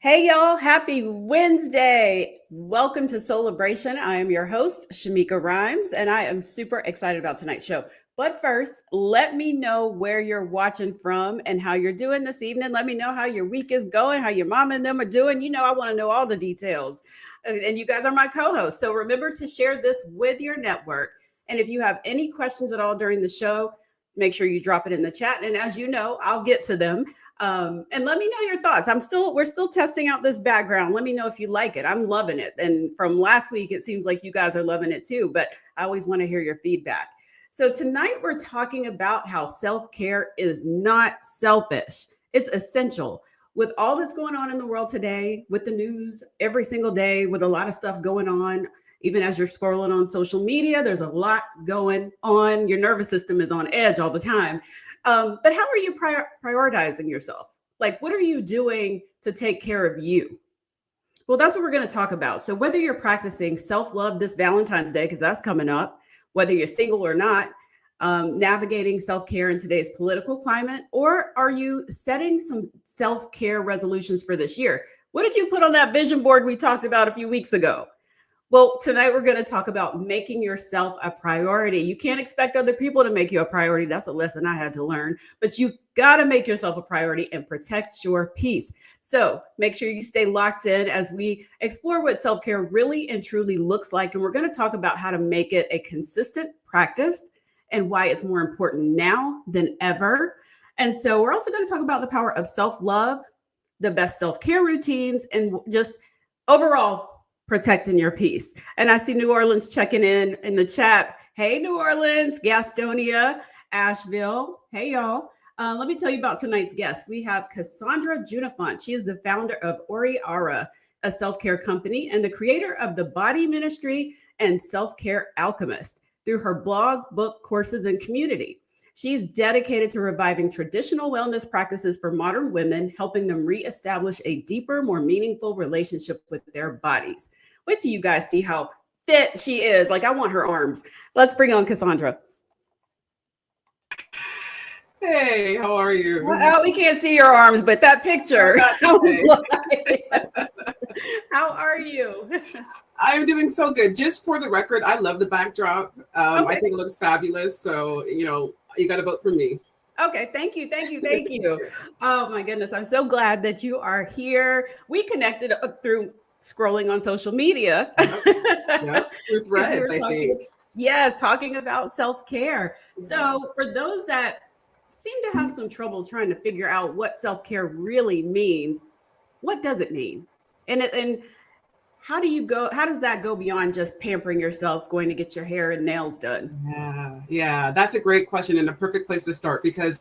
Hey y'all, happy Wednesday. Welcome to Soulibration. I am your host, Shameika Rhymes, and I am super excited about tonight's show. But first, let me know where you're watching from and how you're doing this evening. Let me know how your week is going, how your mom and them are doing. I want to know all the details. And you guys are my co-hosts. So remember to share this with your network. And if you have any questions at all during the show, make sure you drop it in the chat. And as you know, I'll get to them. And let me know your thoughts. We're still testing out this background. Let me know if you like it. I'm loving it. And from last week, it seems like you guys are loving it too, but I always want to hear your feedback. So tonight we're talking about how self-care is not selfish. It's essential. With all that's going on in the world today, with the news every single day, with a lot of stuff going on, even as you're scrolling on social media, there's a lot going on. Your nervous system is on edge all the time. But how are you prioritizing yourself? Like, what are you doing to take care of you? Well, that's what we're going to talk about. So whether you're practicing self-love this Valentine's Day, because that's coming up, whether you're single or not, navigating self-care in today's political climate, or are you setting some self-care resolutions for this year? What did you put on that vision board we talked about a few weeks ago? Well, tonight we're going to talk about making yourself a priority. You can't expect other people to make you a priority. That's a lesson I had to learn. But you got to make yourself a priority and protect your peace. So make sure you stay locked in as we explore what self-care really and truly looks like. And we're going to talk about how to make it a consistent practice and why it's more important now than ever. And so we're also going to talk about the power of self-love, the best self-care routines, and just overall protecting your peace. And I see New Orleans checking in the chat. Hey, New Orleans, Gastonia, Asheville. Hey, y'all. Let me tell you about tonight's guest. We have Cassandra Juniphant. She is the founder of Oriara, a self-care company, and the creator of the Body Ministry and Self-Care Alchemist through her blog, book, courses, and community. She's dedicated to reviving traditional wellness practices for modern women, helping them reestablish a deeper, more meaningful relationship with their bodies. Wait till you guys see how fit she is. Like, I want her arms. Let's bring on Cassandra. Hey, how are you? Well, we can't see your arms, but that picture. How are you? I'm doing so good. Just for the record, I love the backdrop. I think it looks fabulous. So, you got to vote for me. Okay. Thank you. Oh my goodness. I'm so glad that you are here. We connected through scrolling on social media. Through threads, I think. Yes. Talking about self-care. So for those that seem to have some trouble trying to figure out what self-care really means, what does it mean? And how does that go beyond just pampering yourself, going to get your hair and nails done? Yeah, that's a great question and a perfect place to start because,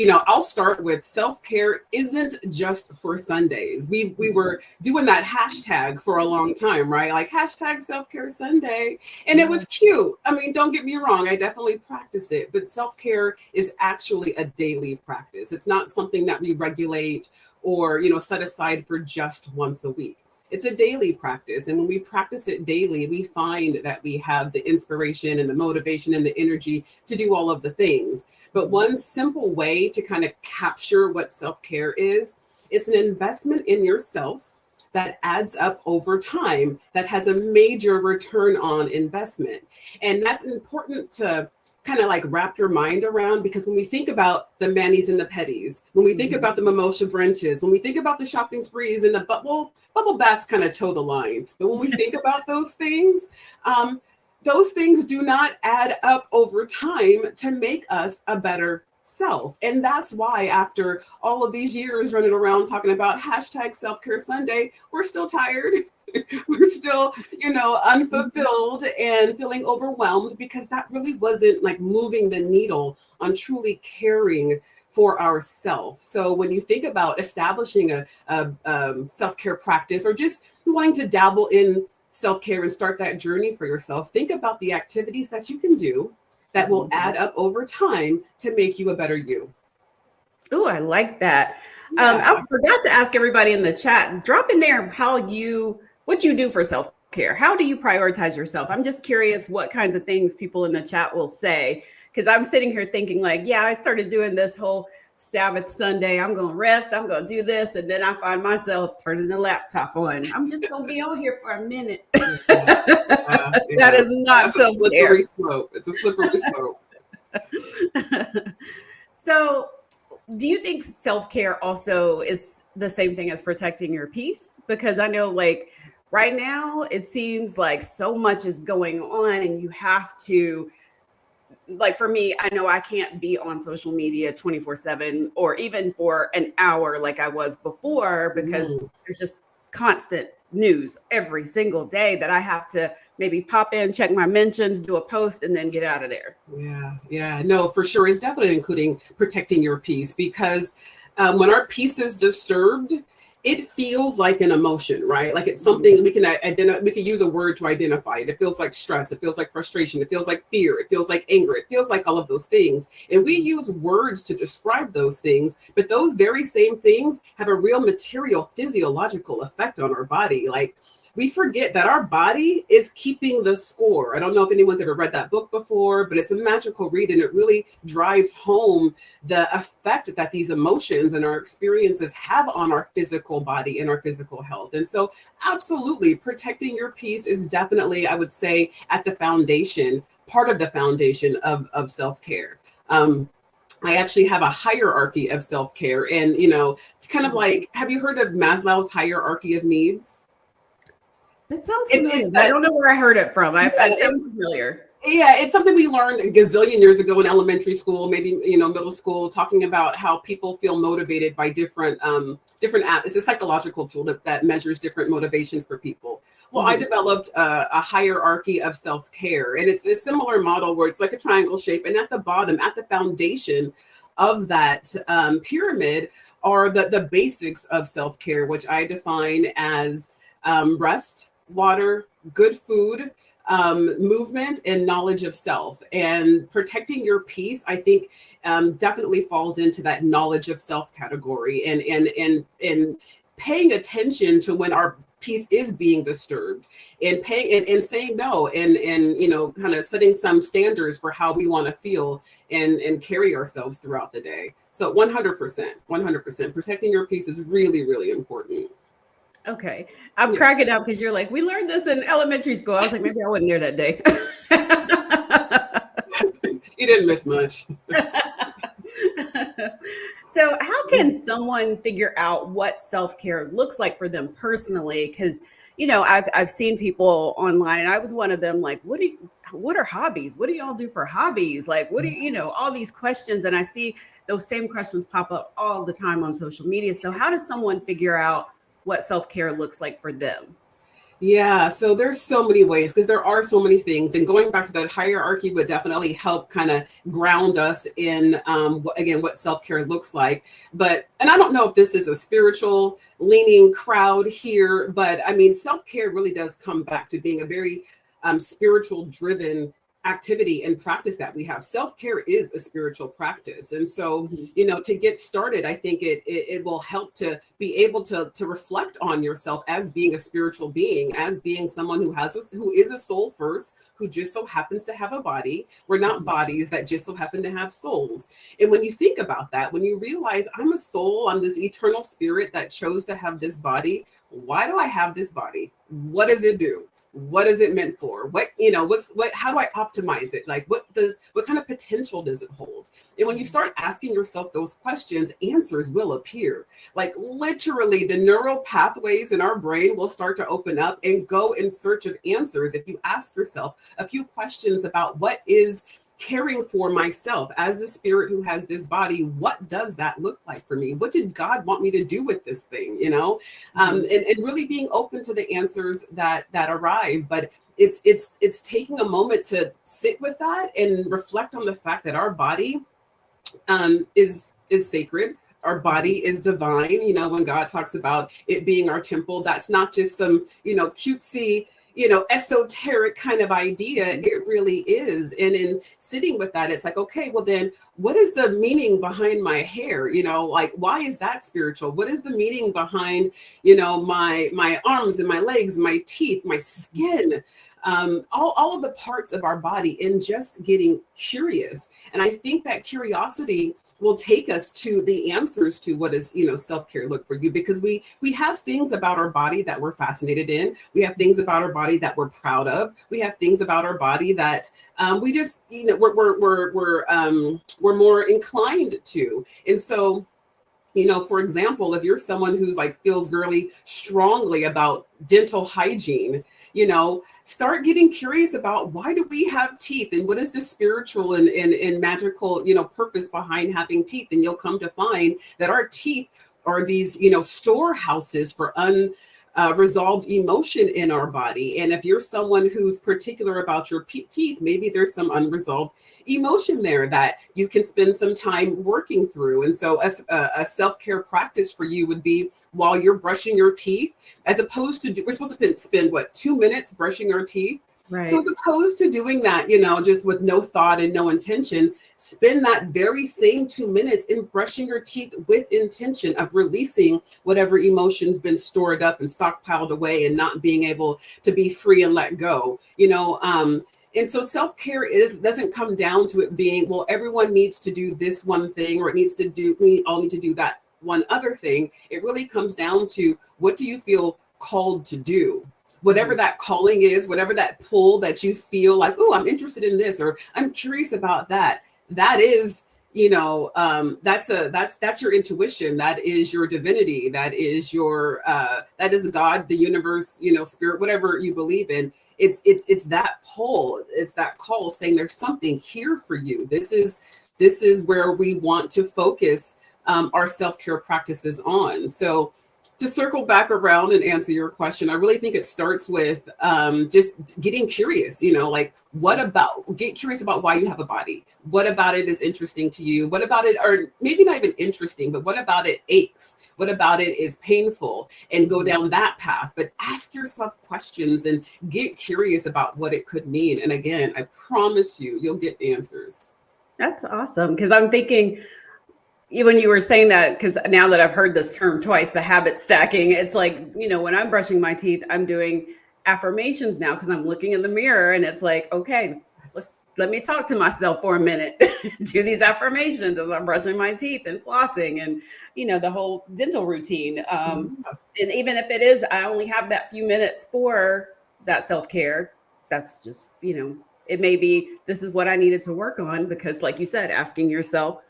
I'll start with self-care isn't just for Sundays. We were doing that hashtag for a long time, right? Like hashtag self-care Sunday. And it was cute. I mean, don't get me wrong. I definitely practice it, but self-care is actually a daily practice. It's not something that we regulate or, set aside for just once a week. It's a daily practice. And when we practice it daily, we find that we have the inspiration and the motivation and the energy to do all of the things. But one simple way to kind of capture what self-care is, it's an investment in yourself that adds up over time, that has a major return on investment. And that's important to kind of like wrap your mind around, because when we think about the manis and the petties, when we think about the mimosa brunches, when we think about the shopping sprees and the bubble baths kind of toe the line. But when we think about those things do not add up over time to make us a better self. And that's why after all of these years running around talking about hashtag self-care Sunday, we're still tired. We're still, unfulfilled and feeling overwhelmed because that really wasn't like moving the needle on truly caring for ourselves. So when you think about establishing a self-care practice or just wanting to dabble in self-care and start that journey for yourself, think about the activities that you can do that will add up over time to make you a better you. Oh, I like that. I forgot to ask everybody in the chat, drop in there what you do for self-care. How do you prioritize yourself? I'm just curious what kinds of things people in the chat will say, because I'm sitting here thinking like, I started doing this whole Sabbath Sunday, I'm going to rest, I'm going to do this. And then I find myself turning the laptop on. I'm just going to be on here for a minute. Yeah, That is not That's a slippery self-care. slope. It's a slippery slope. So, do you think self-care also is the same thing as protecting your peace? Because I know, like, right now it seems like so much is going on and you have to, like, for me, I know I can't be on social media 24/7 or even for an hour like I was before, because Mm. there's just constant news every single day that I have to maybe pop in, check my mentions, do a post, and then get out of there. Yeah. No, for sure. It's definitely including protecting your peace because when our peace is disturbed, it feels like an emotion, right? Like it's something we can identify. We can use a word to identify it. It feels like stress. It feels like frustration. It feels like fear. It feels like anger. It feels like all of those things. And we use words to describe those things, but those very same things have a real material, physiological effect on our body. Like we forget that our body is keeping the score. I don't know if anyone's ever read that book before, but it's a magical read and it really drives home the effect that these emotions and our experiences have on our physical body and our physical health. And so, absolutely, protecting your peace is definitely, I would say, at the foundation, part of the foundation of self care. I actually have a hierarchy of self care. And, it's kind of like, have you heard of Maslow's hierarchy of needs? That sounds It's familiar, but I that don't know where I heard it from. It it's sounds familiar. yeah, it's something we learned a gazillion years ago in elementary school, maybe middle school, talking about how people feel motivated by different apps. It's a psychological tool that measures different motivations for people. Well, I Mhm. developed a hierarchy of self care, and it's a similar model where it's like a triangle shape, and at the bottom, at the foundation of that pyramid, are the basics of self care, which I define as rest, water, good food, movement, and knowledge of self. And protecting your peace, I think, definitely falls into that knowledge of self category, and paying attention to when our peace is being disturbed, and paying and saying no, and kind of setting some standards for how we want to feel and carry ourselves throughout the day. So 100%, protecting your peace is really, really important. Okay. I'm Yeah. cracking up because you're like, we learned this in elementary school. I was like, maybe I wasn't there that day. You didn't miss much. So, how can someone figure out what self care looks like for them personally? Because I've seen people online, and I was one of them. Like, what are hobbies? What do y'all do for hobbies? Like, what do all these questions, and I see those same questions pop up all the time on social media. So, how does someone figure out what self care looks like for them? Yeah, so there's so many ways because there are so many things, and going back to that hierarchy would definitely help kind of ground us in again what self-care looks like. But and I don't know if this is a spiritual leaning crowd here, but I mean self-care really does come back to being a very spiritual driven activity and practice that we have. Self-care is a spiritual practice, and so Mhm. to get started, I think it will help to be able to reflect on yourself as being a spiritual being, as being someone who is a soul first, who just so happens to have a body. We're not bodies that just so happen to have souls. And when you think about that, when you realize I'm a soul, I'm this eternal spirit that chose to have this body. Why do I have this body? What does it do? What is it meant for? How do I optimize it? Like what kind of potential does it hold? And when you start asking yourself those questions, answers will appear. Like literally the neural pathways in our brain will start to open up and go in search of answers. If you ask yourself a few questions about what is caring for myself as the spirit who has this body, what does that look like for me? What did God want me to do with this thing? And really being open to the answers that arrive. But it's taking a moment to sit with that and reflect on the fact that our body is sacred. Our body is divine. When God talks about it being our temple, that's not just some cutesy esoteric kind of idea. It really is. And in sitting with that, it's like, okay, well then what is the meaning behind my hair? Like, why is that spiritual? What is the meaning behind my arms and my legs, my teeth, my skin, all of the parts of our body, and just getting curious. And I think that curiosity will take us to the answers to what is, self-care look for you, because we have things about our body that we're fascinated in. We have things about our body that we're proud of. We have things about our body that we just, we're more inclined to. And so, for example, if you're someone who's like feels really strongly about dental hygiene, start getting curious about, why do we have teeth, and what is the spiritual and magical, purpose behind having teeth? And you'll come to find that our teeth are these, storehouses for resolved emotion in our body. And if you're someone who's particular about your teeth, maybe there's some unresolved emotion there that you can spend some time working through. And so a self-care practice for you would be, while you're brushing your teeth, as opposed to, we're supposed to spend 2 minutes brushing our teeth. Right. So as opposed to doing that, just with no thought and no intention, spend that very same 2 minutes in brushing your teeth with intention of releasing whatever emotion's been stored up and stockpiled away and not being able to be free and let go, And so self-care doesn't come down to it being, well, everyone needs to do this one thing, or we all need to do that one other thing. It really comes down to, what do you feel called to do? Whatever that calling is, whatever that pull that you feel like, oh, I'm interested in this, or I'm curious about that. That is, that's your intuition. That is your divinity. That is that is God, the universe, spirit, whatever you believe in. It's that pull. It's that call saying there's something here for you. This is where we want to focus our self-care practices on. So, to circle back around and answer your question, I really think it starts with just getting curious, get curious about why you have a body. What about it is interesting to you? What about it, or maybe not even interesting, but what about it aches? What about it is painful? And go down that path. But ask yourself questions and get curious about what it could mean. And again, I promise you'll get answers. That's awesome. Because I'm thinking, when you were saying that, because now that I've heard this term twice, the habit stacking, it's like, when I'm brushing my teeth, I'm doing affirmations now, because I'm looking in the mirror, and it's like, okay, let me talk to myself for a minute, do these affirmations as I'm brushing my teeth and flossing, and, the whole dental routine. And even if it is, I only have that few minutes for that self-care, that's just, it may be, this is what I needed to work on, because like you said, asking yourself,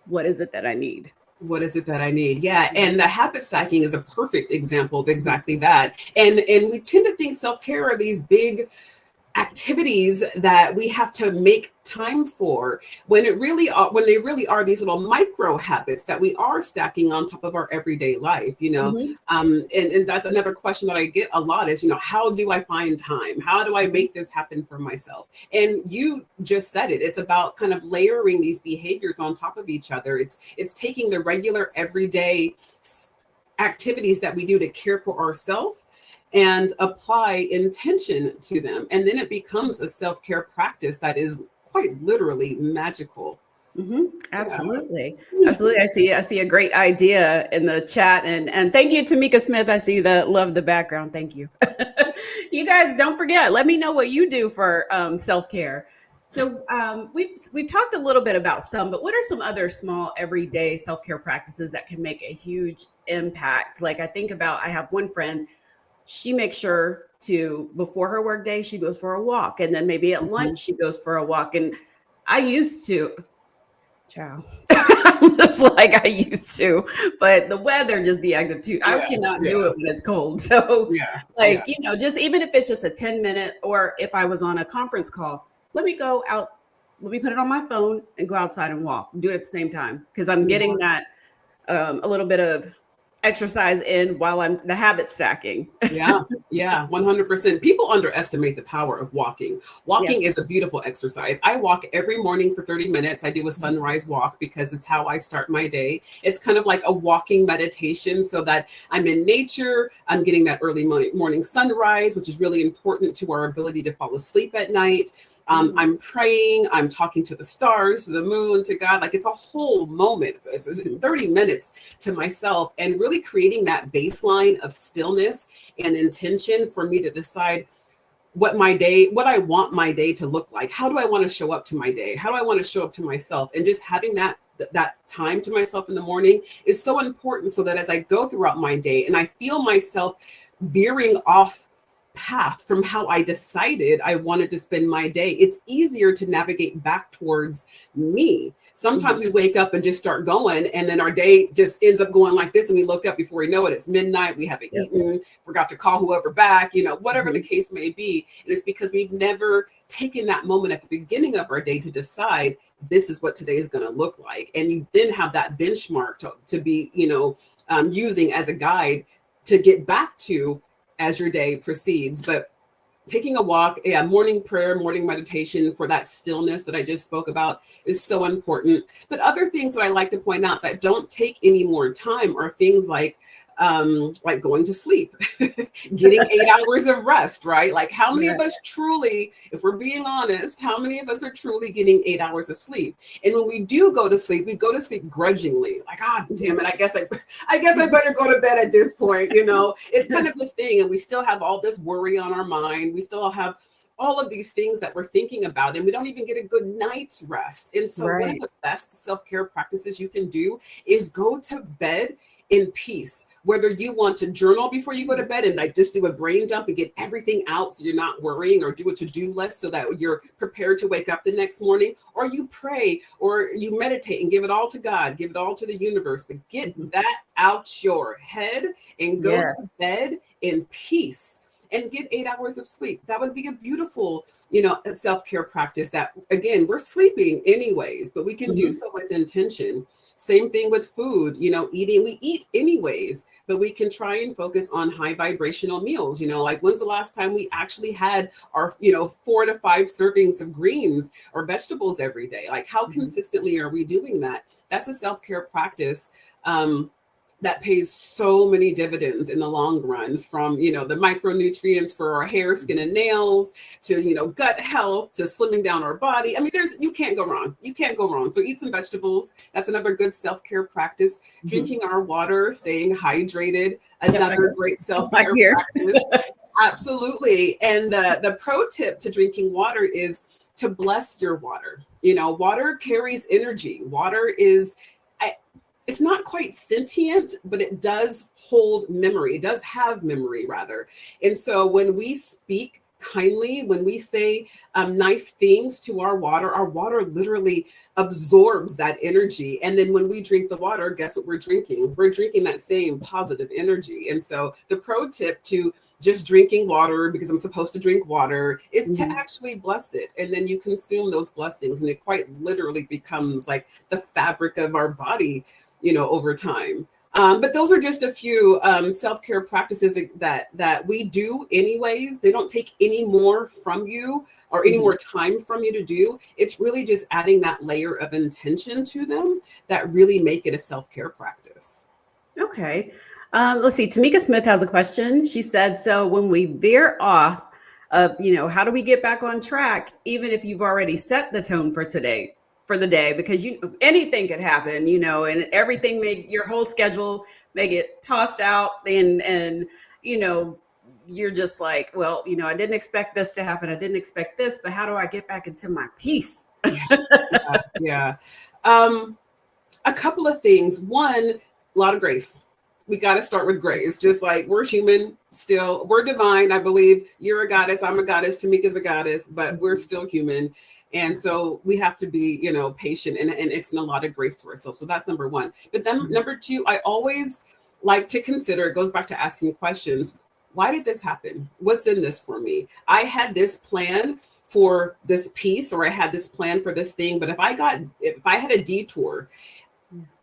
what is it that I need? What is it that I need? Yeah. And the habit stacking is a perfect example of exactly that. And we tend to think self-care are these big activities that we have to make time for, when they really are these little micro habits that we are stacking on top of our everyday life, and that's another question that I get a lot is, how do I find time? How do I make this happen for myself? And you just said it. It's about kind of layering these behaviors on top of each other. It's taking the regular everyday activities that we do to care for ourselves and apply intention to them. And then it becomes a self-care practice that is quite literally magical. Absolutely. Yeah. Absolutely. I see a great idea in the chat, and thank you, Tamika Smith. I see love the background. Thank you. You guys, don't forget, let me know what you do for self-care. So we've talked a little bit about some, but what are some other small everyday self-care practices that can make a huge impact? Like, I have one friend, she makes sure before her work day, she goes for a walk. And then maybe at lunch, she goes for a walk. And I used to, just like I used to, but the weather just be active too. I cannot do it when it's cold. So just even if it's just a 10-minute, or if I was on a conference call, let me go out, let me put it on my phone and go outside and walk, do it at the same time. Cause I'm getting that a little bit of exercise in while I'm the habit stacking. Yeah, 100%. People underestimate the power of walking. Walking is a beautiful exercise. I walk every morning for 30 minutes. I do a sunrise walk because it's how I start my day. It's kind of like a walking meditation, so that I'm in nature. I'm getting that early morning sunrise, which is really important to our ability to fall asleep at night. I'm praying, I'm talking to the stars, to the moon, to God. Like, it's a whole moment. It's 30 minutes to myself, and really creating that baseline of stillness and intention for me to decide what I want my day to look like. How do I want to show up to my day? How do I want to show up to myself? And just having that that time to myself in the morning is so important, so that as I go throughout my day and I feel myself veering off path from how I decided I wanted to spend my day, it's easier to navigate back towards me. Sometimes we wake up and just start going, and then our day just ends up going like this. And we look up before we know it, it's midnight. We haven't eaten, forgot to call whoever back, whatever the case may be. And it's because we've never taken that moment at the beginning of our day to decide this is what today is going to look like. And you then have that benchmark to be, using as a guide to get back to as your day proceeds. But taking a walk, morning prayer, morning meditation for that stillness that I just spoke about is so important. But other things that I like to point out that don't take any more time are things like going to sleep, getting 8 hours of rest, right? Like how many of us truly, if we're being honest, how many of us are truly getting 8 hours of sleep? And when we do go to sleep, we go to sleep grudgingly, like, damn it, I guess I better go to bed at this point. It's kind of this thing, and we still have all this worry on our mind. We still have all of these things that we're thinking about, and we don't even get a good night's rest. And so one of the best self-care practices you can do is go to bed in peace. Whether you want to journal before you go to bed and like just do a brain dump and get everything out so you're not worrying, or do a to-do list so that you're prepared to wake up the next morning, or you pray or you meditate and give it all to God, give it all to the universe, but get that out your head and go to bed in peace and get 8 hours of sleep. That would be a beautiful, self-care practice that, again, we're sleeping anyways, but we can do so with intention. Same thing with food, eating, we eat anyways, but we can try and focus on high vibrational meals. Like when's the last time we actually had our, 4 to 5 servings of greens or vegetables every day? Like how consistently are we doing that? That's a self-care practice that pays so many dividends in the long run, from, the micronutrients for our hair, skin, and nails to, gut health, to slimming down our body. I mean, you can't go wrong. You can't go wrong. So eat some vegetables. That's another good self-care practice. Drinking our water, staying hydrated, another great self-care practice. Absolutely. And the pro tip to drinking water is to bless your water. Water carries energy. Water is, it's not quite sentient, but it does hold memory. It does have memory, rather. And so when we speak kindly, when we say nice things to our water literally absorbs that energy. And then when we drink the water, guess what we're drinking? We're drinking that same positive energy. And so the pro tip to just drinking water because I'm supposed to drink water is to actually bless it. And then you consume those blessings, and it quite literally becomes like the fabric of our body, over time. But those are just a few self-care practices that we do anyways. They don't take any more from you or any more time from you to do. It's really just adding that layer of intention to them that really make it a self-care practice. Okay. Let's see. Tamika Smith has a question. She said, so when we veer off of, how do we get back on track, even if you've already set the tone for today, for the day, because anything could happen, and everything your whole schedule may get tossed out, and you're just like, well, I didn't expect this to happen. I didn't expect this, but how do I get back into my peace? Yeah. A couple of things. One, a lot of grace. We got to start with grace. Just like we're human still, we're divine. I believe you're a goddess. I'm a goddess. Tamika's a goddess, but we're still human. And so we have to be, patient and extend a lot of grace to ourselves. So that's number one. But then number two, I always like to consider, it goes back to asking questions. Why did this happen? What's in this for me? I had this plan for this piece, or I had this plan for this thing. But if I had a detour,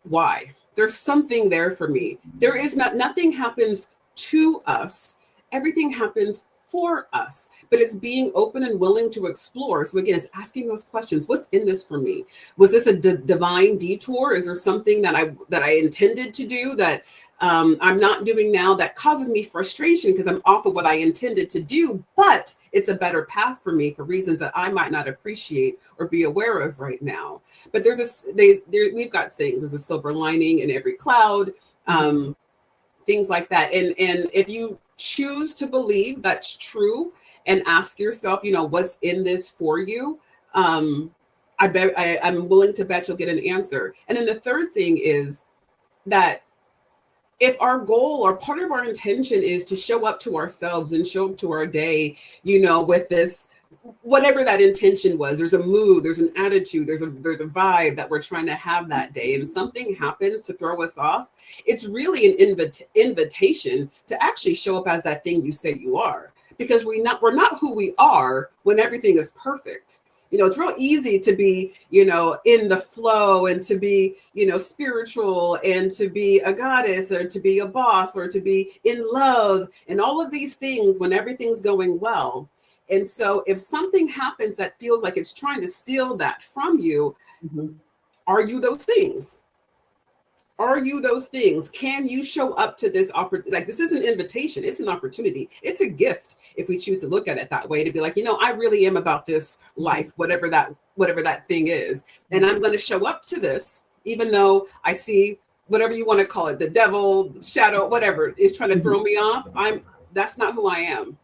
why? There's something there for me. There is nothing happens to us. Everything happens for us, but it's being open and willing to explore. So again, it's asking those questions. What's in this for me? Was this a divine detour? Is there something that I intended to do that I'm not doing now that causes me frustration because I'm off of what I intended to do, but it's a better path for me for reasons that I might not appreciate or be aware of right now. But we've got sayings. There's a silver lining in every cloud, things like that. And if you choose to believe that's true and ask yourself, what's in this for you? I'm willing to bet you'll get an answer. And then the third thing is that if our goal or part of our intention is to show up to ourselves and show up to our day, with this, whatever that intention was, there's a mood, there's an attitude, there's a vibe that we're trying to have that day, and something happens to throw us off, it's really an invitation to actually show up as that thing you say you are, because we're not who we are when everything is perfect. It's real easy to be, in the flow, and to be, spiritual, and to be a goddess, or to be a boss, or to be in love, and all of these things when everything's going well. And so if something happens that feels like it's trying to steal that from you, are you those things? Are you those things? Can you show up to this opportunity? Like, this is an invitation. It's an opportunity. It's a gift if we choose to look at it that way, to be like, I really am about this life, whatever that thing is. And I'm going to show up to this, even though I see whatever you want to call it, the devil, shadow, whatever is trying to throw me off. That's not who I am.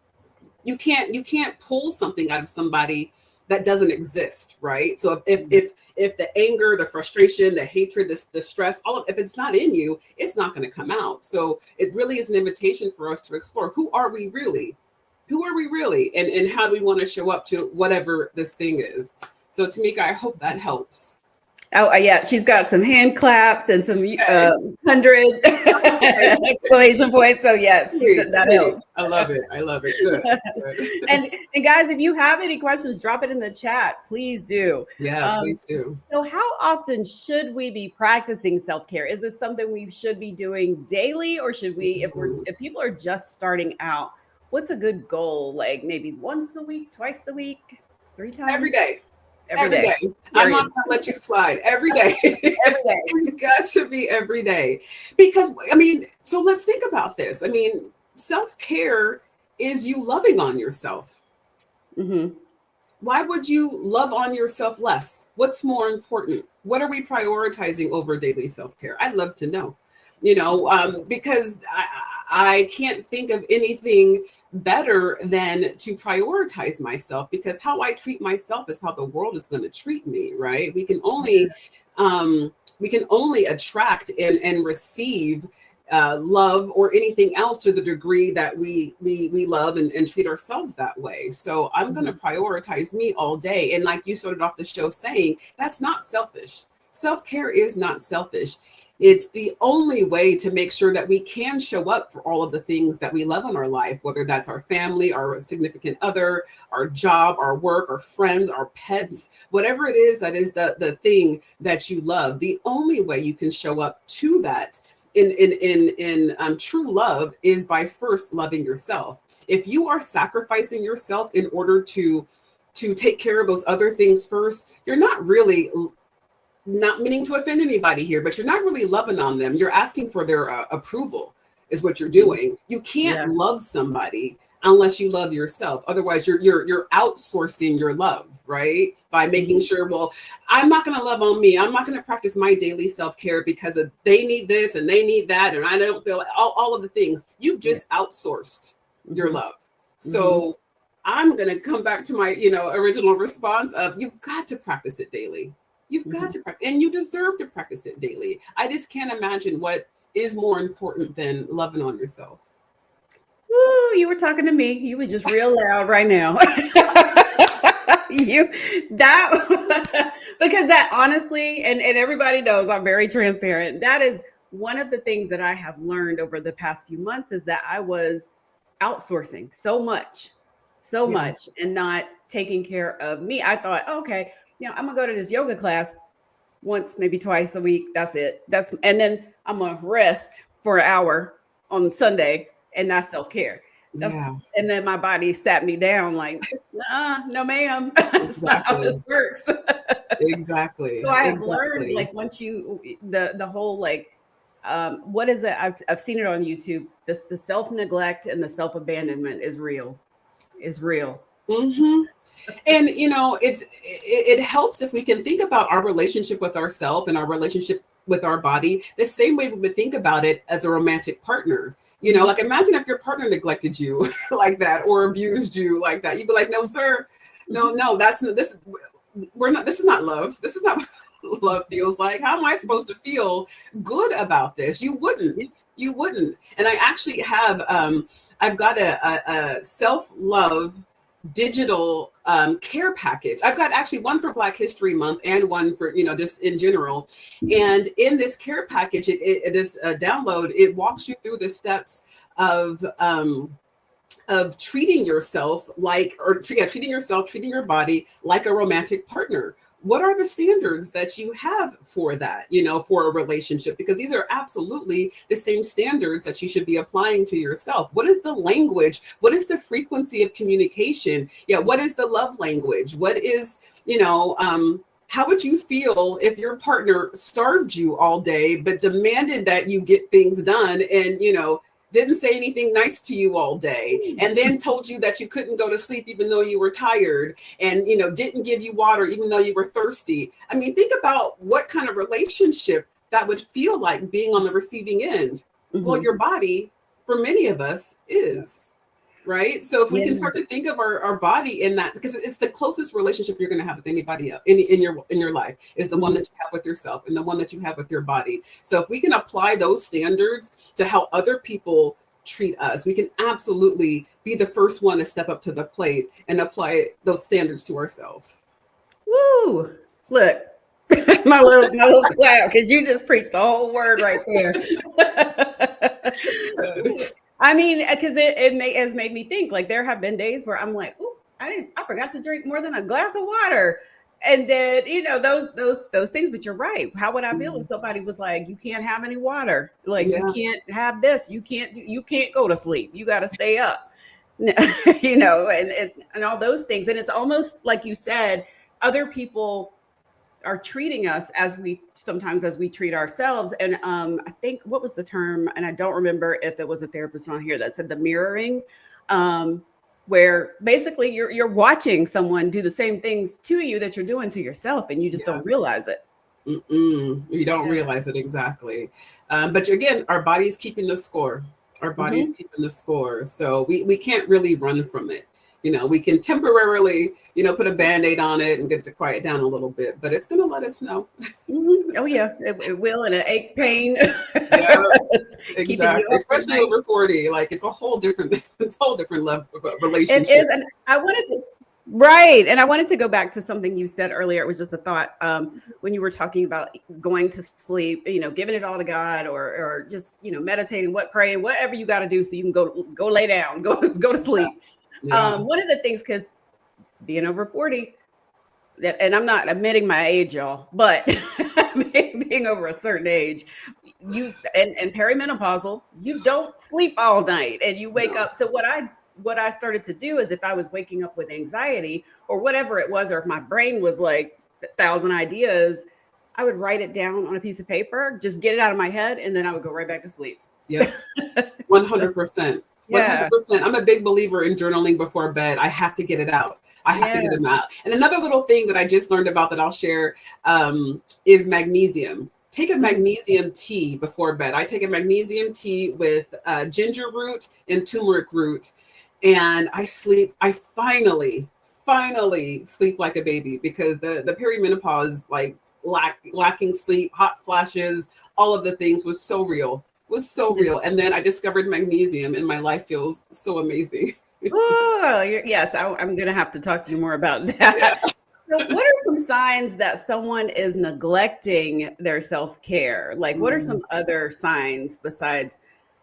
You can't pull something out of somebody that doesn't exist, right? So if the anger, the frustration, the hatred, the stress, if it's not in you, it's not going to come out. So it really is an invitation for us to explore, who are we really? Who are we really? And how do we want to show up to whatever this thing is? So Tamika, I hope that helps. Oh, yeah. She's got some hand claps and some 100 exclamation points. So yes, that helps. I love it. Good. And guys, if you have any questions, drop it in the chat. Please do. Yeah, please do. So how often should we be practicing self-care? Is this something we should be doing daily, or should we, if people are just starting out, what's a good goal? Like maybe once a week, twice a week, 3 times? Every day. Every day. I'm not going to let you slide. Every day. Every day. It's got to be every day. Because, so let's think about this. Self-care is you loving on yourself. Why would you love on yourself less? What's more important? What are we prioritizing over daily self-care? I'd love to know, because I can't think of anything better than to prioritize myself, because how I treat myself is how the world is going to treat me, right? We can only attract and receive love or anything else to the degree that we love and treat ourselves that way. So I'm going to prioritize me all day. And like you started off the show saying, that's not selfish. Self-care is not selfish. It's the only way to make sure that we can show up for all of the things that we love in our life, whether that's our family, our significant other, our job, our work, our friends, our pets, whatever it is that is the thing that you love. The only way you can show up to that in true love is by first loving yourself. If you are sacrificing yourself in order to take care of those other things first, you're not really, not meaning to offend anybody here, but you're not really loving on them. You're asking for their approval is what you're doing. You can't love somebody unless you love yourself. Otherwise, you're outsourcing your love, right? By making sure, well, I'm not going to love on me. I'm not going to practice my daily self-care because they need this and they need that, and I don't feel like all of the things. You've just outsourced your love. So I'm going to come back to my original response of, you've got to practice it daily. You've got to practice, and you deserve to practice it daily. I just can't imagine what is more important than loving on yourself. Ooh, you were talking to me. You were just real loud right now. Because that honestly, and everybody knows I'm very transparent. That is one of the things that I have learned over the past few months, is that I was outsourcing so much and not taking care of me. I thought, okay, I'm gonna go to this yoga class once, maybe twice a week. That's it. And then I'm gonna rest for an hour on Sunday, and that's self-care. And then my body sat me down like, no, ma'am. That's not how this works. Exactly. So I have learned, like, once you the whole, like, what is it? I've seen it on YouTube. The self-neglect and the self-abandonment is real. And it helps if we can think about our relationship with ourselves and our relationship with our body the same way we would think about it as a romantic partner. Like, imagine if your partner neglected you like that, or abused you like that. You'd be like, no, sir, no, that's not this. this is not love. This is not what love feels like. How am I supposed to feel good about this? You wouldn't. And I actually have, I've got a self-love digital care package. I've got actually one for Black History Month and one for, just in general. And in this care package, this download, it walks you through the steps of treating yourself treating your body like a romantic partner. What are the standards that you have for that, for a relationship? Because these are absolutely the same standards that you should be applying to yourself. What is the language? What is the frequency of communication? Yeah. What is the love language? What is, how would you feel if your partner starved you all day, but demanded that you get things done and, didn't say anything nice to you all day, and then told you that you couldn't go to sleep even though you were tired, and didn't give you water even though you were thirsty? I mean, think about what kind of relationship that would feel like being on the receiving end. Mm-hmm. Well, your body, for many of us, is. Right. So if we can start to think of our body in that, because it's the closest relationship you're going to have with anybody else in your life, is the one that you have with yourself and the one that you have with your body. So if we can apply those standards to how other people treat us, we can absolutely be the first one to step up to the plate and apply those standards to ourselves. Woo! Look, my little clap, because you just preached the whole word right there. I mean, because it has made me think, like, there have been days where I'm like, "Ooh, I forgot to drink more than a glass of water," and then those things. But you're right. How would I feel if somebody was like, "You can't have any water. Like, you can't have this. You can't go to sleep. You got to stay up." And all those things. And it's almost like you said, other people are treating us as we treat ourselves. And I think, what was the term? And I don't remember if it was a therapist on here that said the mirroring, where basically you're watching someone do the same things to you that you're doing to yourself, and you just don't realize it. You don't realize it, exactly. But again, our body's keeping the score. Our body's keeping the score. So we can't really run from it. We can temporarily, put a Band-Aid on it and get it to quiet down a little bit, but it's going to let us know. Oh yeah, it will. And an ache, pain. Yeah, exactly. Especially over 40, like it's a whole different level of relationship. It is. And I wanted to go back to something you said earlier. It was just a thought when you were talking about going to sleep, giving it all to God, or just, meditating, praying, whatever you got to do so you can go lay down, go to sleep. Yeah. One of the things, because being over 40, and I'm not admitting my age, y'all, but being over a certain age, and perimenopausal, you don't sleep all night and you wake up. So what I started to do is, if I was waking up with anxiety or whatever it was, or if my brain was like 1,000 ideas, I would write it down on a piece of paper, just get it out of my head, and then I would go right back to sleep. Yeah, 100%. 100%. I'm a big believer in journaling before bed. I have to get it out. I have to get them out. And another little thing that I just learned about that I'll share is magnesium. Take a magnesium tea before bed. I take a magnesium tea with ginger root and turmeric root, and I sleep. I finally sleep like a baby, because the perimenopause, like lacking sleep, hot flashes, all of the things was so real. And then I discovered magnesium, and my life feels so amazing. Oh, yes. I'm going to have to talk to you more about that. Yeah. So what are some signs that someone is neglecting their self-care? Like, what are some other signs besides,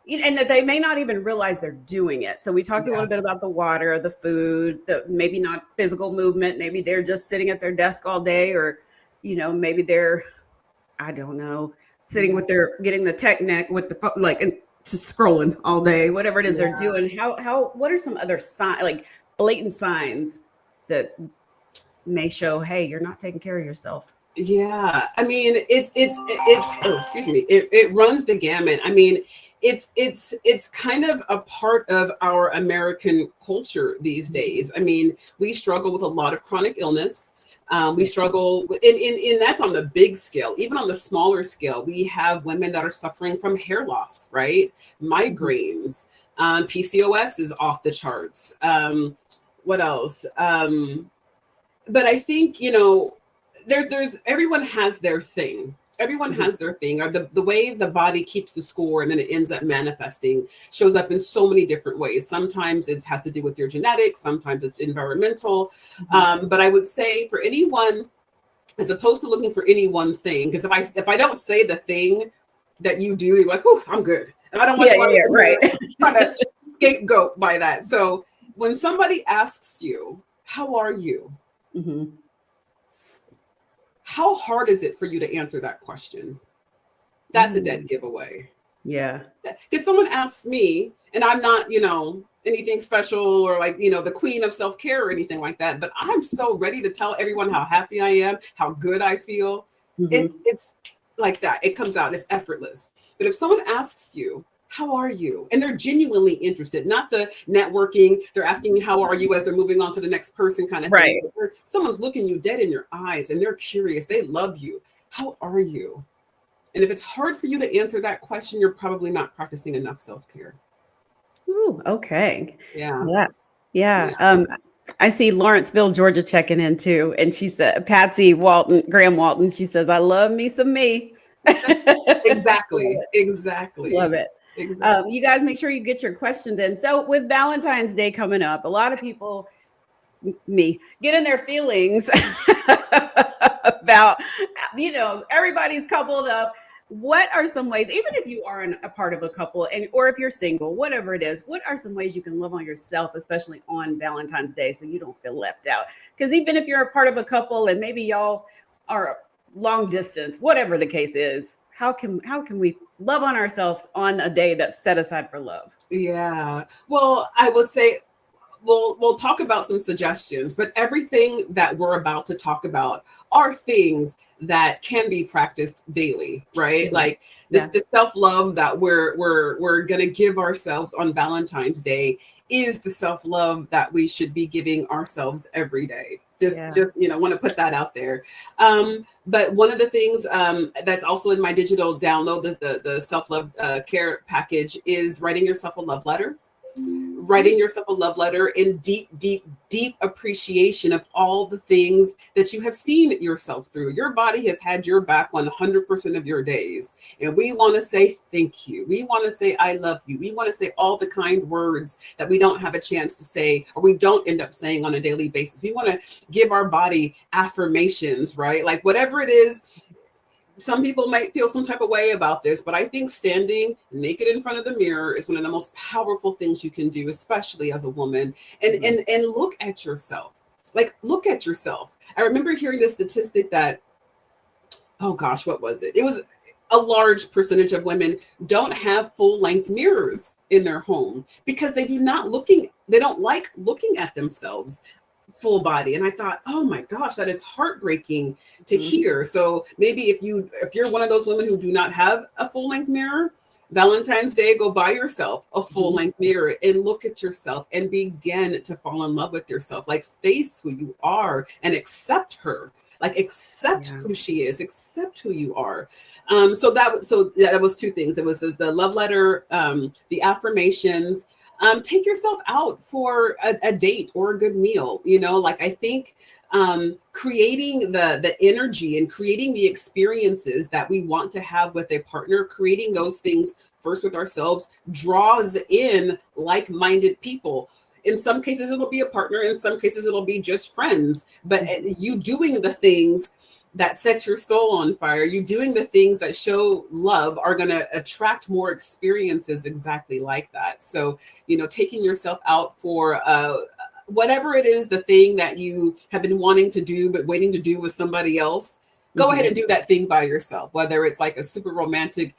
and that they may not even realize they're doing it? So we talked a little bit about the water, the food, maybe not physical movement. Maybe they're just sitting at their desk all day, or, maybe they're, I don't know, sitting with getting the tech neck with the, like, and just scrolling all day, whatever it is they're doing. What are some other signs, like blatant signs, that may show, hey, you're not taking care of yourself? Yeah. I mean, it runs the gamut. I mean, it's kind of a part of our American culture these days. I mean, we struggle with a lot of chronic illness. We struggle with, and that's on the big scale. Even on the smaller scale, we have women that are suffering from hair loss, right? Migraines, PCOS is off the charts. What else? but I think, there's everyone has their thing. Everyone Mhm. has their thing, or the way the body keeps the score and then it ends up manifesting shows up in so many different ways. Sometimes it has to do with your genetics, sometimes it's environmental. Mhm. But I would say for anyone, as opposed to looking for any one thing, because if I don't say the thing that you do, you're like, oh, I'm good. And I don't want Yeah, to go yeah, out yeah, here right. trying to scapegoat by that. So when somebody asks you, how are you? Mhm. How hard is it for you to answer that question? That's a dead Mm. giveaway. Yeah. If someone asks me, and I'm not, anything special or like, the queen of self care or anything like that, but I'm so ready to tell everyone how happy I am, how good I feel. Mhm. It's like that. It comes out. It's effortless. But if someone asks you, how are you? And they're genuinely interested, not the networking. They're asking you, how are you, as they're moving on to the next person kind of thing. Right. Someone's looking you dead in your eyes and they're curious. They love you. How are you? And if it's hard for you to answer that question, you're probably not practicing enough self care. Ooh, okay. Yeah. Yeah. Yeah. Yeah. I see Lawrenceville, Georgia checking in too. And she said, Patsy Walton, Graham Walton, she says, I love me some me. Exactly. Exactly. Love it. Exactly. You guys make sure you get your questions in. So with Valentine's Day coming up, a lot of people, me, get in their feelings about, everybody's coupled up. What are some ways, even if you are a part of a couple, and or if you're single, whatever it is, what are some ways you can love on yourself, especially on Valentine's Day, so you don't feel left out? Because even if you're a part of a couple and maybe y'all are long distance, whatever the case is, how can we love on ourselves on a day that's set aside for love? Yeah. Well, I would say we'll talk about some suggestions, but everything that we're about to talk about are things that can be practiced daily, right? Mhm. Like Yeah. this self-love that we're gonna give ourselves on Valentine's Day is the self-love that we should be giving ourselves every day. Just Yeah. want to put that out there. But one of the things that's also in my digital download, the self-love care package, is writing yourself a love letter, writing yourself a love letter in deep, deep, deep appreciation of all the things that you have seen yourself through. Your body has had your back 100% of your days. And we want to say thank you. We want to say, I love you. We want to say all the kind words that we don't have a chance to say, or we don't end up saying on a daily basis. We want to give our body affirmations, right? Like whatever it is. Some people might feel some type of way about this, but I think standing naked in front of the mirror is one of the most powerful things you can do, especially as a woman. And Mhm. and look at yourself. Like look at yourself. I remember hearing this statistic that, oh gosh, what was it? It was a large percentage of women don't have full-length mirrors in their home because they don't like looking at themselves full body. And I thought, oh my gosh, that is heartbreaking to Mhm. hear. So maybe if you're one of those women who do not have a full length mirror, Valentine's Day, go buy yourself a full Mhm. length mirror and look at yourself and begin to fall in love with yourself. Like face who you are and accept her. Like accept Yeah. who she is, accept who you are. That was two things. It was the love letter, the affirmations, take yourself out for a date or a good meal. Like I think creating the energy and creating the experiences that we want to have with a partner, creating those things first with ourselves, draws in like-minded people. In some cases it'll be a partner, in some cases it'll be just friends, but Mhm. you doing the things that set your soul on fire, you doing the things that show love, are going to attract more experiences exactly like that. So taking yourself out for whatever it is, the thing that you have been wanting to do but waiting to do with somebody else, go ahead Mhm. and do that thing by yourself. Whether it's like a super romantic,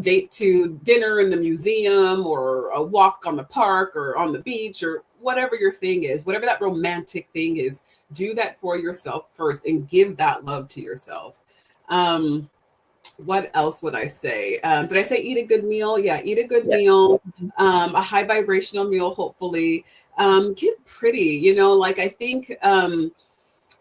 date to dinner in the museum, or a walk on the park or on the beach, or whatever your thing is, whatever that romantic thing is, do that for yourself first and give that love to yourself. Um, what else would I say? Did I say eat a good meal? Yeah, eat a good Yep. meal, Mhm. a high vibrational meal, hopefully. Get pretty, like I think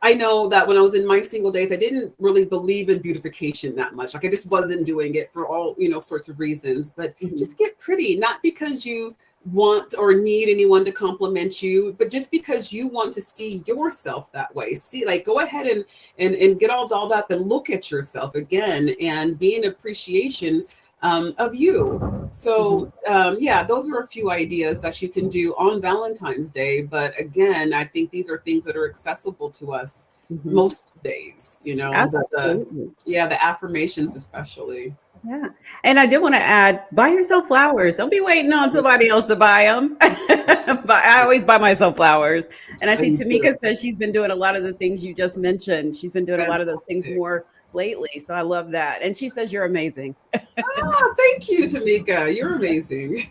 I know that when I was in my single days, I didn't really believe in beautification that much. Like I just wasn't doing it for all, sorts of reasons. But Mhm. just get pretty, not because you want or need anyone to compliment you, but just because you want to see yourself that way. See, like, go ahead and get all dolled up and look at yourself again and be an appreciation of you. So yeah, those are a few ideas that you can do on Valentine's Day. But again, I think these are things that are accessible to us Mm-hmm. most days, you know, Absolutely. the affirmations especially. Yeah. And I did want to add, buy yourself flowers. Don't be waiting on somebody else to buy them. But I always buy myself flowers. And I see And Tamika says she's been doing a lot of the things you just mentioned. She's been doing a lot of those things fantastic. more lately. So I love that. And she says you're amazing. Ah, thank you, Tamika. You're amazing.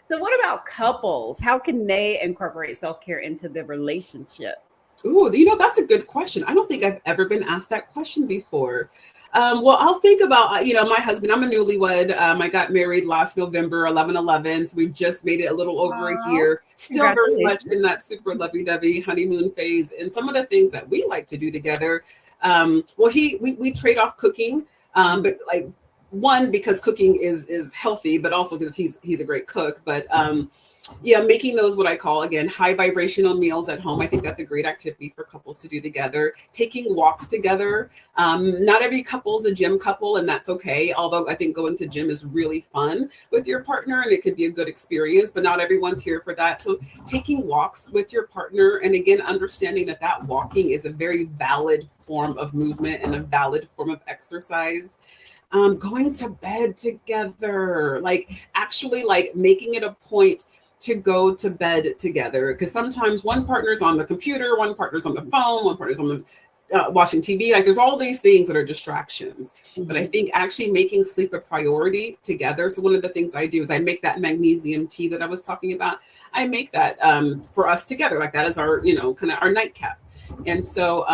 So what about couples? How can they incorporate self-care into the relationship? Ooh, you know, that's a good question. I don't think I've ever been asked that question before. Well, I'll think about, you know, my husband. I'm a newlywed. I got married last November, 11/11. So we've just made it a little over a Oh, year. Still very much in that super lovey-dovey honeymoon phase. And some of the things that we like to do together, well, we trade off cooking, but like one because cooking is healthy, but also because he's a great cook. But yeah, making those what I call, again, high vibrational meals at home. I think that's a great activity for couples to do together. Taking walks together. Not every couple's a gym couple, and that's okay. Although I think going to gym is really fun with your partner, and it could be a good experience, but not everyone's here for that. So taking walks with your partner, and again, understanding that that walking is a very valid form of movement and a valid form of exercise. Going to bed together, like actually like making it a point to go to bed together, because sometimes one partner's on the computer, one partner's on the phone, one partner's on the watching TV. Like there's all these things that are distractions. But I think actually making sleep a priority together. So one of the things I do is I make that magnesium tea that I was talking about. I make that for us together, like that is our, you know, kind of our nightcap. And so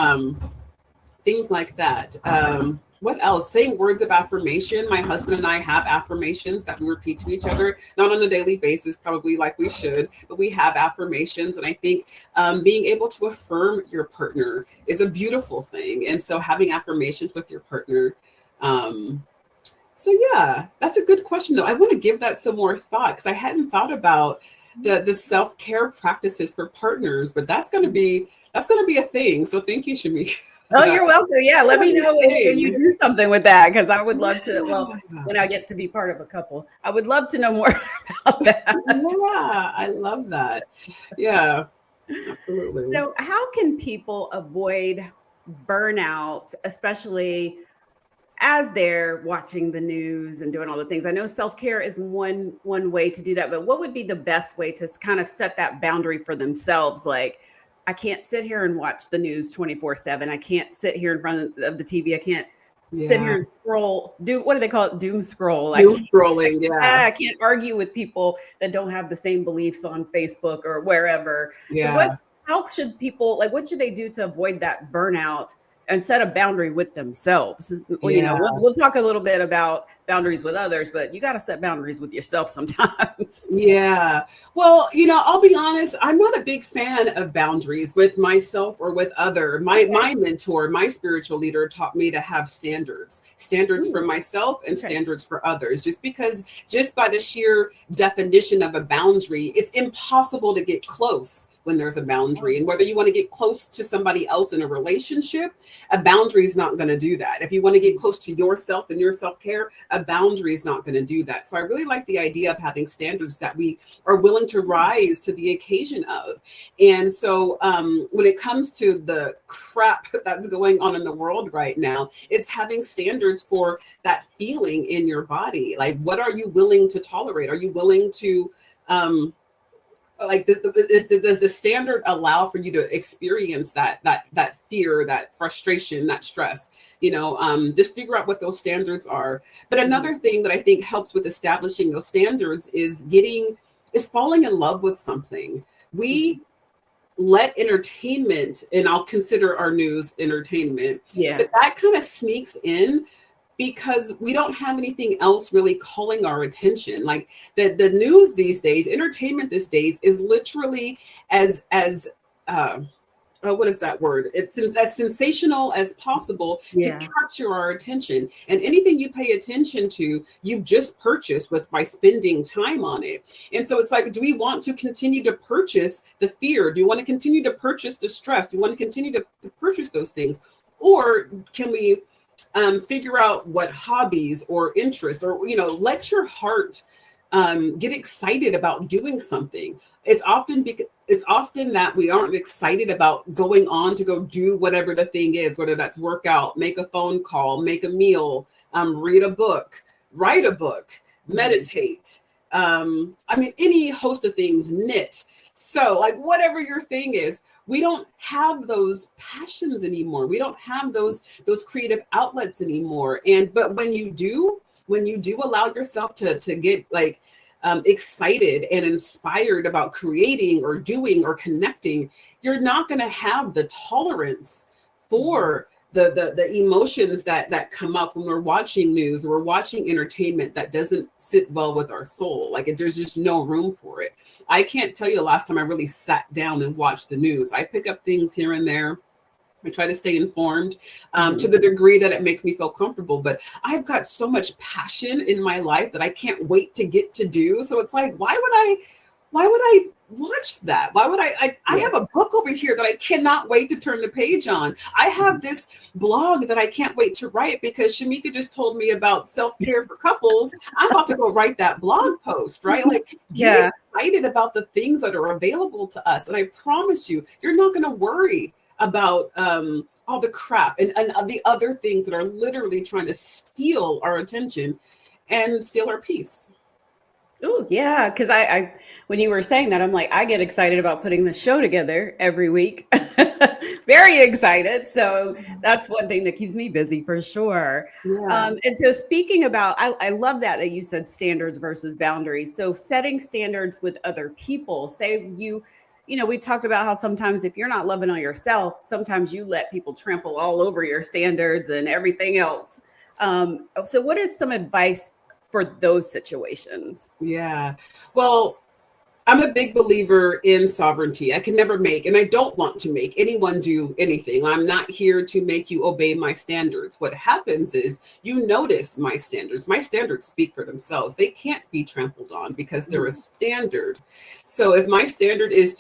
things like that. What else? Saying words of affirmation. My husband and I have affirmations that we repeat to each other, not on a daily basis, probably like we should, but we have affirmations. And I think being able to affirm your partner is a beautiful thing. And so having affirmations with your partner. So yeah, that's a good question though. I want to give that some more thought because I hadn't thought about the self-care practices for partners, but that's gonna be a thing. So thank you, Shameika. Oh, you're welcome. Yeah, let me know when you Hey. do something with that because I would love to. Well, Yeah. when I get to be part of a couple, I would love to know more about that. Yeah, I love that. Yeah, absolutely. So, how can people avoid burnout, especially as they're watching the news and doing all the things? I know self-care is one way to do that, but what would be the best way to kind of set that boundary for themselves? Like, I can't sit here and watch the news 24/7. I can't sit here in front of the TV. I can't sit here Yeah. and scroll. Do what do they call it? Doom scroll. Doom scrolling. Yeah. I can't argue with people that don't have the same beliefs on Facebook or wherever. So Yeah. how should people, like, what should they do to avoid that burnout and set a boundary with themselves? Well, Yeah. we'll talk a little bit about boundaries with others, but you got to set boundaries with yourself sometimes. Yeah. Well, you know, I'll be honest, I'm not a big fan of boundaries with myself or with other. My mentor, my spiritual leader taught me to have standards for myself and standards for others, just because just by the sheer definition of a boundary, it's impossible to get close when there's a boundary. And whether you want to get close to somebody else in a relationship, a boundary is not going to do that. If you want to get close to yourself and your self-care, a boundary is not going to do that. So I really like the idea of having standards that we are willing to rise to the occasion of. And so when it comes to the crap that's going on in the world right now, it's having standards for that feeling in your body. Like, what are you willing to tolerate? Are you willing to like does the standard allow for you to experience that fear, that frustration, that stress? Just figure out what those standards are. But another thing that I think helps with establishing those standards is falling in love with something. We let entertainment, and I'll consider our news entertainment, but that kind of sneaks in because we don't have anything else really calling our attention. Like the news these days, entertainment these days is literally as what is that word? It's as sensational as possible to Yeah. capture our attention. And anything you pay attention to, you've just purchased with by spending time on it. And so it's like, do we want to continue to purchase the fear? Do you want to continue to purchase the stress? Do you want to continue to purchase those things? Or can we figure out what hobbies or interests, or, let your heart get excited about doing something. It's often that we aren't excited about going on to go do whatever the thing is, whether that's work out, make a phone call, make a meal, read a book, write a book, meditate. Any host of things, knit. So like whatever your thing is, we don't have those passions anymore. We don't have those creative outlets anymore. But when you do allow yourself to get like excited and inspired about creating or doing or connecting, you're not going to have the tolerance for the emotions that come up when we're watching news or we're watching entertainment that doesn't sit well with our soul. Like there's just no room for it. I can't tell you the last time I really sat down and watched the news. I pick up things here and there. I try to stay informed to the degree that it makes me feel comfortable. But I've got so much passion in my life that I can't wait to get to do. So it's like, why would I watch that? Why would I have a book over here that I cannot wait to turn the page on. I have this blog that I can't wait to write because Shameika just told me about self-care for couples. I'm about to go write that blog post, right? Like get excited about the things that are available to us. And I promise you, you're not going to worry about all the crap and the other things that are literally trying to steal our attention and steal our peace. Oh, yeah. Because I, when you were saying that, I'm like, I get excited about putting the show together every week. Very excited. So that's one thing that keeps me busy for sure. Yeah. And so speaking about, I love that you said standards versus boundaries. So setting standards with other people, say we talked about how sometimes if you're not loving on yourself, sometimes you let people trample all over your standards and everything else. So what is some advice for those situations? Yeah. Well, I'm a big believer in sovereignty. I can never make, and I don't want to make anyone do anything. I'm not here to make you obey my standards. What happens is you notice my standards. My standards speak for themselves. They can't be trampled on because they're a standard. So if my standard is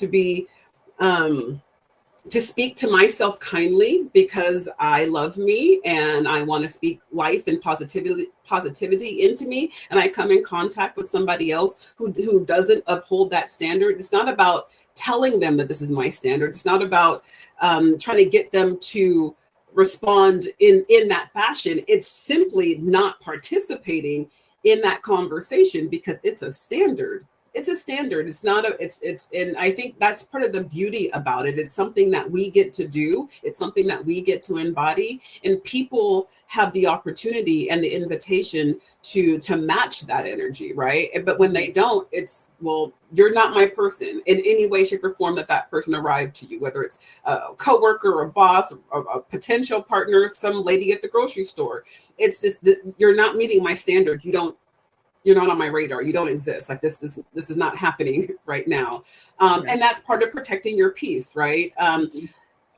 to speak to myself kindly because I love me and I want to speak life and positivity into me, and I come in contact with somebody else who doesn't uphold that standard. It's not about telling them that this is my standard. It's not about trying to get them to respond in that fashion. It's simply not participating in that conversation because it's a standard. It's a standard. It's not and I think that's part of the beauty about it. It's something that we get to do. It's something that we get to embody, and people have the opportunity and the invitation to match that energy, right? But when they don't, it's, well, you're not my person in any way, shape, or form that person arrived to you, whether it's a coworker, a boss, a potential partner, some lady at the grocery store. It's just that you're not meeting my standard. You're not on my radar. You don't exist. Like this is not happening right now. And that's part of protecting your peace, right?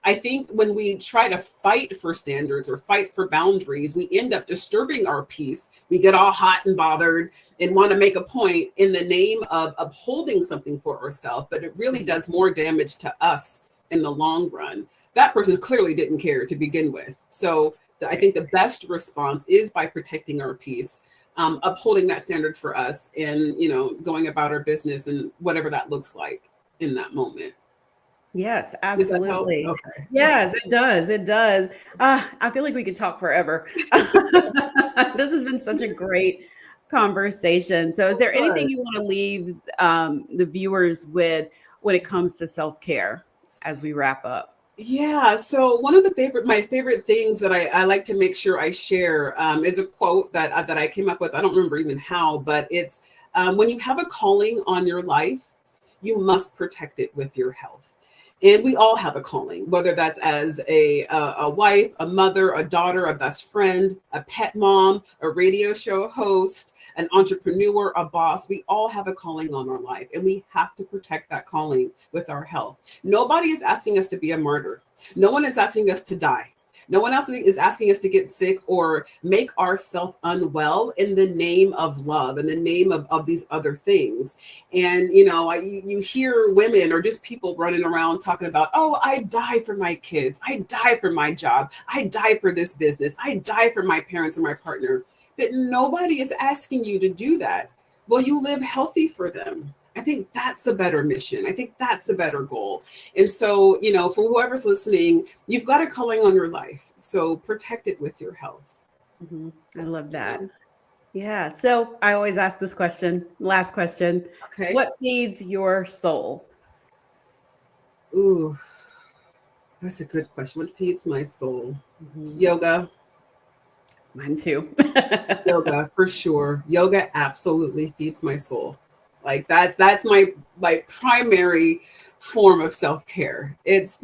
I think when we try to fight for standards or fight for boundaries, we end up disturbing our peace. We get all hot and bothered and want to make a point in the name of upholding something for ourselves, but it really does more damage to us in the long run. That person clearly didn't care to begin with. So I think the best response is by protecting our peace. Upholding that standard for us and, going about our business and whatever that looks like in that moment. Yes, absolutely. Okay. Yes, it does. It does. I feel like we could talk forever. This has been such a great conversation. So is there anything you want to leave the viewers with when it comes to self-care as we wrap up? Yeah. So one of my favorite things that I like to make sure I share is a quote that I came up with. I don't remember even how, but it's when you have a calling on your life, you must protect it with your health. And we all have a calling, whether that's as a wife, a mother, a daughter, a best friend, a pet mom, a radio show host, an entrepreneur, a boss. We all have a calling on our life, and we have to protect that calling with our health. Nobody is asking us to be a martyr. No one is asking us to die. No one else is asking us to get sick or make ourselves unwell in the name of love, in the name of these other things. And, you hear women or just people running around talking about, oh, I die for my kids. I die for my job. I die for this business. I die for my parents or my partner. But nobody is asking you to do that. Well, you live healthy for them. I think that's a better mission. I think that's a better goal. And so, for whoever's listening, you've got a calling on your life. So protect it with your health. Mm-hmm. I love that. Yeah. So I always ask this question, last question. Okay. What feeds your soul? Ooh, that's a good question. What feeds my soul? Mm-hmm. Yoga. Mine too. Yoga, for sure. Yoga absolutely feeds my soul. Like that's my primary form of self-care. It's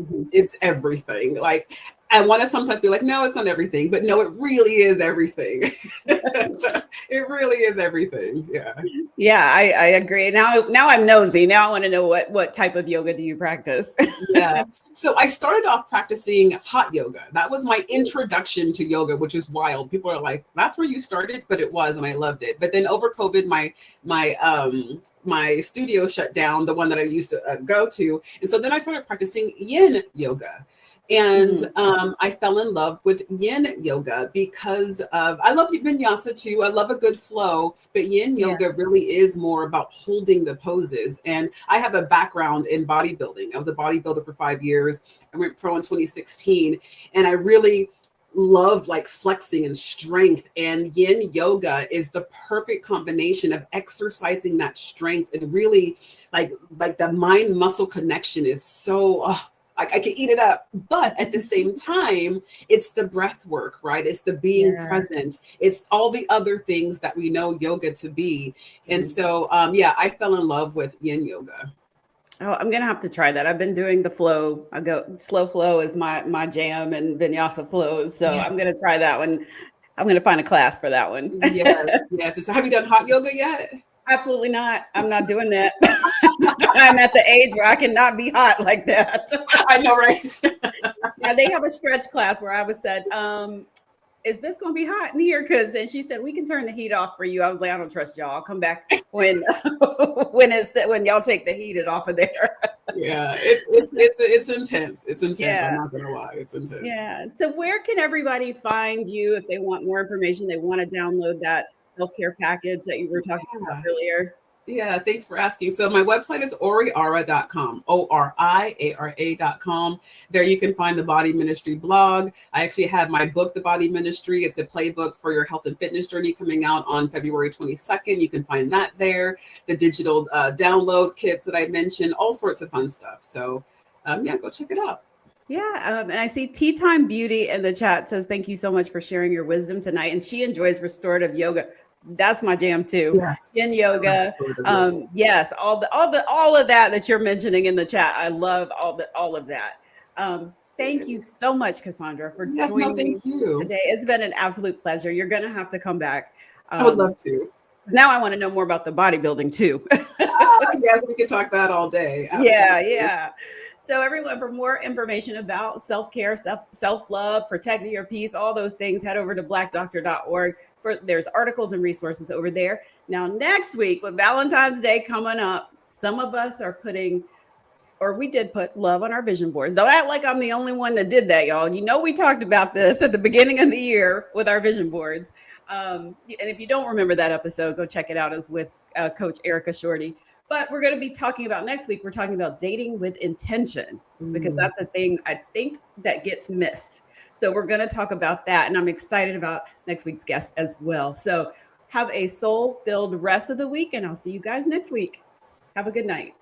everything. Like I want to sometimes be like, no, it's not everything, but no, it really is everything. It really is everything. Yeah. Yeah, I agree. Now I'm nosy. Now I want to know what type of yoga do you practice? Yeah. So I started off practicing hot yoga. That was my introduction to yoga, which is wild. People are like, "That's where you started," but it was, and I loved it. But then over COVID, my studio shut down, the one that I used to go to, and so then I started practicing yin yoga. And I fell in love with yin yoga because I love vinyasa too. I love a good flow, but yin yoga really is more about holding the poses. And I have a background in bodybuilding. I was a bodybuilder for 5 years. I went pro in 2016, and I really love like flexing and strength, and yin yoga is the perfect combination of exercising that strength and really like the mind muscle connection is so I can eat it up, but at the same time, it's the breath work, right? It's the being present. It's all the other things that we know yoga to be. And so, I fell in love with yin yoga. Oh, I'm gonna have to try that. I've been doing the flow. I go slow flow is my jam, and vinyasa flows. So I'm gonna try that one. I'm gonna find a class for that one. Yes. So have you done hot yoga yet? Absolutely not. I'm not doing that. I'm at the age where I cannot be hot like that. I know, right? Yeah, they have a stretch class where I was said, is this going to be hot in here? And she said, we can turn the heat off for you. I was like, I don't trust y'all. I'll come back when when y'all take the heat off of there. Yeah, it's intense. It's intense. Yeah. I'm not gonna lie, it's intense. Yeah. So where can everybody find you if they want more information? They want to download that self-care package that you were talking about earlier. Yeah, thanks for asking. So my website is oriara.com, oriara.com. There you can find the Body Ministry blog. I actually have my book, The Body Ministry. It's a playbook for your health and fitness journey coming out on February 22nd. You can find that there. The digital download kits that I mentioned, all sorts of fun stuff. So go check it out. Yeah. And I see Tea Time Beauty in the chat says, thank you so much for sharing your wisdom tonight. And she enjoys restorative yoga. That's my jam too. Yes. Yin yoga. Yes. All of that you're mentioning in the chat. I love all of that. Thank you so much, Cassandra, for joining me today. It's been an absolute pleasure. You're going to have to come back. I would love to. Now I want to know more about the bodybuilding too. Yes, we could talk that all day. Absolutely. Yeah. So everyone, for more information about self-care, self-love, protecting your peace, all those things, head over to blackdoctor.org. There's articles and resources over there. Now, next week with Valentine's Day coming up, some of us are we did put love on our vision boards. Don't act like I'm the only one that did that, y'all. We talked about this at the beginning of the year with our vision boards. And if you don't remember that episode, go check it out. It's with Coach Erica Shorty. But we're going to be talking about next week. We're talking about dating with intention, because that's a thing I think that gets missed. So we're going to talk about that. And I'm excited about next week's guest as well. So have a soul-filled rest of the week, and I'll see you guys next week. Have a good night.